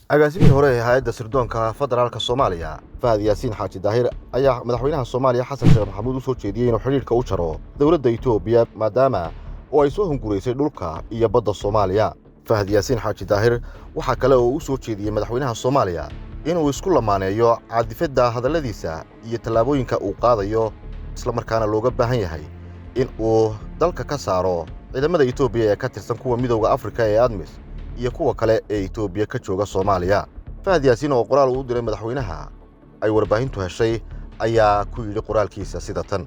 agaasimin hore ee hay'adda sirdoonka federaalka Soomaaliya Fahad Yaasiin Xaaji Daahir ayaa madaxweynaha Soomaaliya Xasan Sheekh Maxamuud u soo jeediyay inuu xiriirka u jaro dawladda Itoobiya maadaama oo ay soo hunguraysay dhulka iyo badda Soomaaliya. Fahad Yaasiin Xaaji Daahir waxa kale oo uu soo jeediyay madaxweynaha Soomaaliya inuu isku lamaaneeyo caadifada hadalladiisa iyo tallaabooyinka uu qaadayo isla markaana looga baahan yahay in uu dalka ka saaro ciidamada Itoobiya ee ka tirsan kuwa midowga Afrika ee ADMIS iyo kuwa kale ee Itoobiya ka jooga Soomaaliya. Fahad Yaasiin oo qoraal uu diray madaxweynaha ay warbaahintu heshay ayaa ku yiri qoraalkiisa sida tan: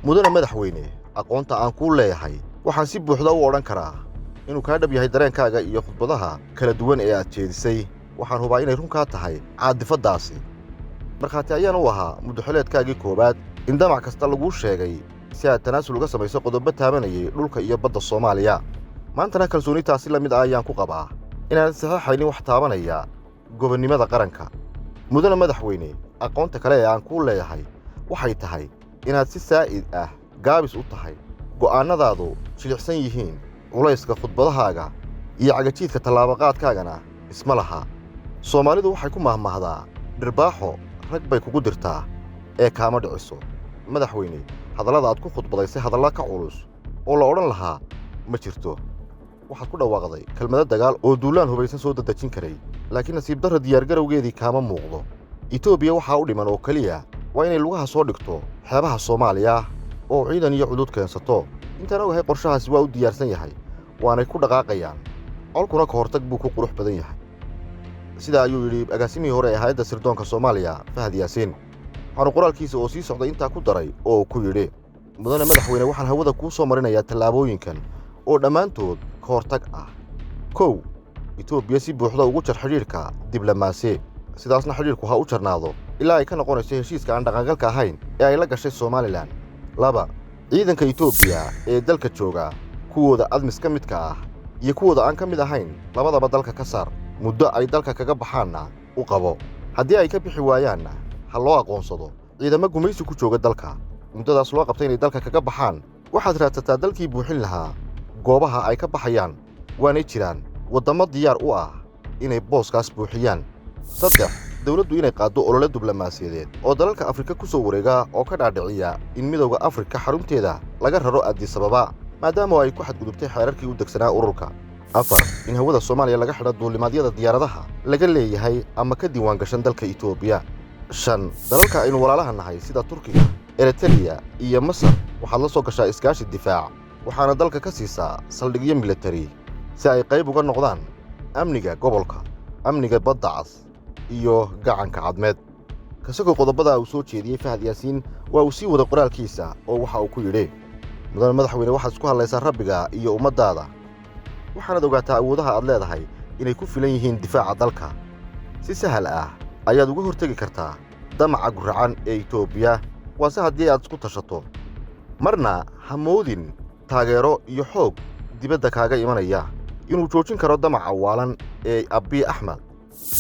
mudane madaxweyne, aqoonta aan ku leeyahay waxaan si buuxda u oran karaa inuu ka dhab yahay dareenkaaga iyo khudbadaha kala duwan ee aad jeedisay. waxaan hubaa inay run ka tahay caadifadaasi. markhaati ayaan u ahaa muddaxileedkaagii koobaad in damac kasta lagu sheegay si aad tanaasul uga samayso qodobo taabanayay dhulka iyo badda Soomaaliya. maantana kalsoonitaasi la mid ah ayaan ku qabaa inaan saxiixaynin wax taabanaya gobonnimada qaranka. mudane madaxweyne, aqoonta kale ee aan ku leeyahay waxay tahay inaad si saa'id ah gaabis u tahay, go'aanadaadu jilicsan yihiin, culayska khudbadahaaga iyo cagajiidka tallaabaqaadkaagana isma laha. Soomaalidu waxay ku mahmahdaa dhirbaaxo rag bay kugu dirtaa ee kaama dhiciso. madaxweyne, hadallada aad ku khudbadaysay hadalla ka culus oo la odhan lahaa ma jirto. waxaad ku dhawaaqday kelmado dagaal oo duulaan hubaysan soo dadajin karay, laakiin nasiib darro diyaargarowgeedii kaama muuqdo. Itoobiya waxaa u dhiman oo keliya waa inay lugaha soo dhigto xeebaha Soomaaliya oo ciidan iyo cudud keensato. intaan ogahay qorshahaasi waa u diyaarsan yahay, waanay ku dhaqaaqayaan. colkuna ka hortag buu ku qurux badan yahay. sida ayuu yidhi agaasimihii hore ee hay'adda sirdoonka Soomaaliya Fahad Yaasiin. waxaanu qoraalkiisa oo sii socday intaa ku daray oo ku yidhi: mudane madaxweyne, waxaan hawada kuu soo marinayaa tallaabooyinkan oo dhammaantood ka hortag ah. 1. Itoobiya si buuxda ugu jar xiriirka diblomaasi, sidaasna xiriirku ha u jarnaado ilaa ay ka noqonayso heshiiska aan dhaqangalka ahayn ee ay la gashay Somaliland. 2. ciidanka Itoobiya ee dalka jooga, kuwooda ADMIS ka midka ah iyo kuwooda aan ka mid ahayn, labadaba dalka ka saar. muddo ay dalka kaga baxaanna u qabo. haddii ay ka bixi waayaanna ha loo aqoonsado ciidamo gumaysi ku jooga dalka. muddadaas loo qabtay inay dalka kaga baxaan waxaad raadsataa dalkii buuxin lahaa goobaha ay ka baxayaan, waanay jiraan waddamo diyaar u ah inay booskaas buuxiyaan. 3. dawladdu inay qaaddo olole diblomaasiyadeed oo dalalka Afrika ku soo wareega oo ka dhaadhiciya in midowga Afrika xarunteeda laga raro Addis Ababa maadaama ay ku xadgudubtay xeerarkii u degsanaa ururka. 4. in hawada Soomaaliya laga xidho duulimaadyada diyaaradaha laga leeyahay ama ka diiwaan gashan dalka Itoobiya. 5. dalalka aynu walaalaha nahay sida Turkiga, Eritrea iyo Masar waxaad la soo gashaa iskaashi difaac, waxaana dalka ka siisaa saldhigyo militari si ay qayb uga noqdaan amniga gobolka, amniga badda cas iyo gacanka cadmeed. kasagoo qodobada uu soo jeediyey Fahad Yaasiin waa uu sii wada qoraalkiisa oo waxa uu ku yidhi: mudane madaxweyne, waxaad isku hadlaysaa rabbiga iyo ummaddaada, waxaanad ogaataa awoodaha aad leedahay inay ku filan yihiin difaaca dalka. si sahal ah ayaad uga hortegi kartaa damaca guracan ee Itoobiya, waase haddii aad isku tashato. marna ha moodin taageero iyo xoog dibadda kaaga imanaya inuu joojin karo damaca waalan ee Abiy Ahmed.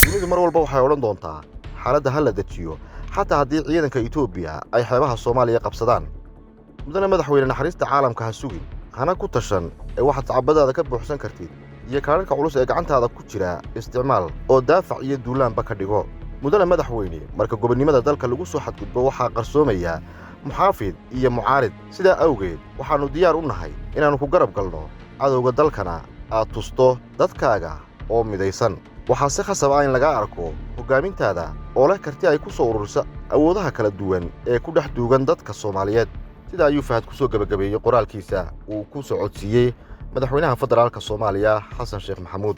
dunidu mar walba waxay odhan doontaa xaaladda ha la dejiyo, xataa haddii ciidanka Itoobiya ay xeebaha Soomaaliya qabsadaan. mudane madaxweyne, naxariista caalamka ha sugin, hana ku tashan ee waxaad sacabadaada ka buuxsan kartid iyo kaadhadhka culus ee gacantaada ku jira isticmaal oo daafac iyo duulaanba ka dhigo. mudane madaxweyne, marka gobonnimada dalka lagu soo xadgudbo waxaa qarsoomaya muxaafid iyo mucaarid. sidaa awgeed waxaannu diyaar u nahay inaannu ku garab galno cadowga dalkana aad tusto dadkaaga oo midaysan. waxaa si khasab ah in laga arko hoggaamintaada oo leh karti ay ku soo ururiso awoodaha kala duwan ee ku dhex duugan dadka Soomaaliyeed. sida ayuu Fahad ku soo gabagabeeyey qoraalkiisa uu ku soo codsiiyey madaxweynaha federaalka Soomaaliya Xasan Sheekh Maxamuud.